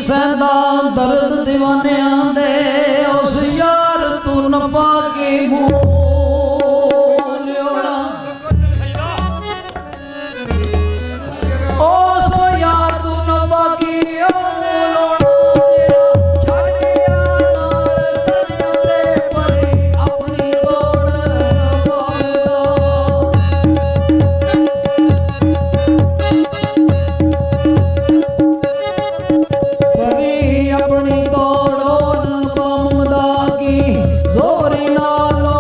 सदा दर्द दीवानियां दे उस यार तू न पाके भूलियोड़ा उस यार तू न पाके भूलियोड़ा छड़ गया नाल दरिया दे परे अपनी दौड़ अपनी तोड़ो न बमदा की जोरी नालो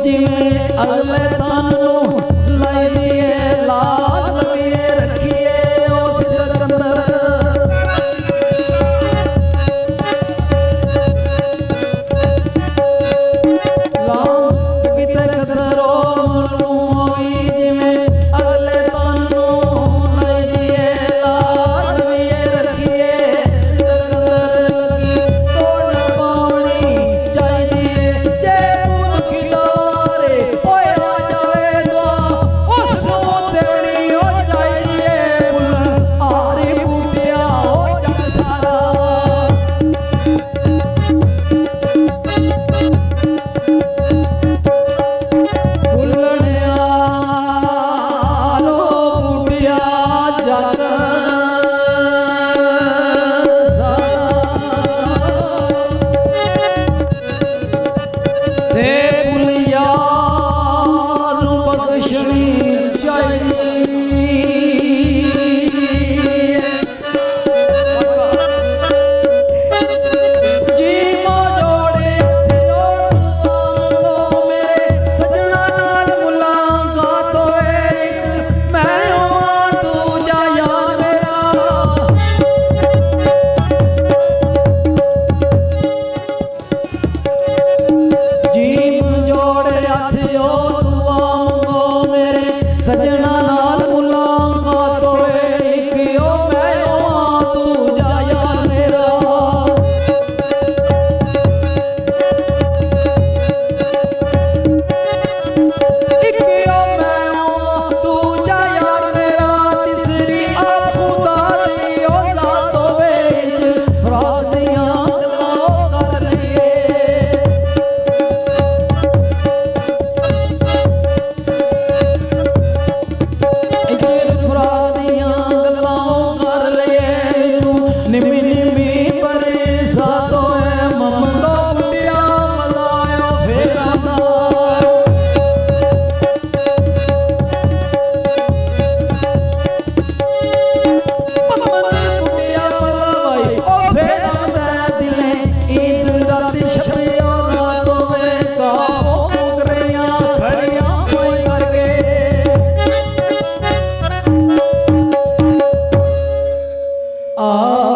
ਜਿਵੇਂ ਅਗਲੇ ਤਾਨੂੰ ਲਈ ਦੀਏ ਲਾਜ ਲਵੀਏ ਰੱਖੀਏ ਉਸ ਸਿਕੰਦਰ ਲਾਮ ਕਿਤੇ ਕਦਰੋ ਨੂੰ ਹੋਈ ਜਿਵੇਂ ਅਗਲੇ ਤਾਨੂੰ ਲਈ ਦੀਏ ਲਾਜ ਲਵੀਏ ਰੱਖੀਏ ਸਿਕੰਦਰ ਲੱਗੀ ਤੋੜ ਪਾਉਣੀ ਚਾਹੀਦੀ ਏ ਜੇ ਤੂੰ ਖਿਲਾਰੇ ਓਏ ਆ ਜਾਵੇ ਦੁਆ ਉਸ ਨੂੰ ਦੇਣੀ ਹੋ ਚਾਹੀਦੀ ਏ ਬੁੱਲਣ ਆਰੇ ਬੂਟਿਆ ਹੋ ਜਗ ਸਾਰਾ ਬੁੱਲਣਿਆ ਲੋ ਬੂਟਿਆ ਜਗ ਸਾਰਾ ਤੇ ਬੁਲਿਆ ਨੂੰ ਬਖਸ਼ਣੀ ਚਾਹੀਦੀ ਜੀ ਮੋ ਜੋੜੇ ਥਿਓ ਮੇਰੇ ਸਜਣਾ ਨਾਲ ਮੁਲਾਕਾਤ ਹੋਵੇ ਇੱਕ ਮੈਂ ਹੋਵਾਂ ਦੂਜਾ ਯਾਰ ਮੇਰਾ ਜੀਵ ਜੋੜੇ ਹੱਥਿਓ ਦੁਆ ਮੰਗੋ ਮੇਰੇ ਸਜਣਾ ਨਾਲ ਮੁਲਾਕਾਤ ਹੋਵੇ ਇੱਕ ਓ ਮੈਂ ਹੋਵਾਂ ਦੂਜਾ ਯਾਰ ਮੇਰਾ ਇੱਕ ਓ ਮੈਂ ਹੋਵਾਂ ਦੂਜਾ ਯਾਰ ਮੇਰਾ ਤਿਸਰੀ ਆ ਖੁਦਾ ਦੀ ਓ ਜ਼ਾਤ ਹੋਵੇ ਫਰਾਦ ਦੀਆਂ ਗੱਲਾਂ ਕਰ ਲਈਏ ਦੀਆਂ ਗੱਲਾਂ ਕਰ ਲਈਏ ਤੂੰ ਨਿਮੀ ਨਿਮੀ ਪਰੇ ਸਾਤੋਂ ਐ ਮਮਦੋ ਮੁੰਡਿਆ ਮਲਾਇਓ ਫੇਰ ਆਉਂਦਾ ਮਮਦ ਮੁੰਡਿਆ ਮਲਾਈ ਓ ਫੇਰ ਆਉਂਦਾ ਦਿਲੇ ਈਦ ਰਾਤੀ ਛਪਿਓ ਰਾਤੋਂ ਵੇ ਕਾਬੋ ਮੁਗਰੀਆਂ ਖੜੀਆਂ ਹੋਈ ਕਰਕੇ ਆ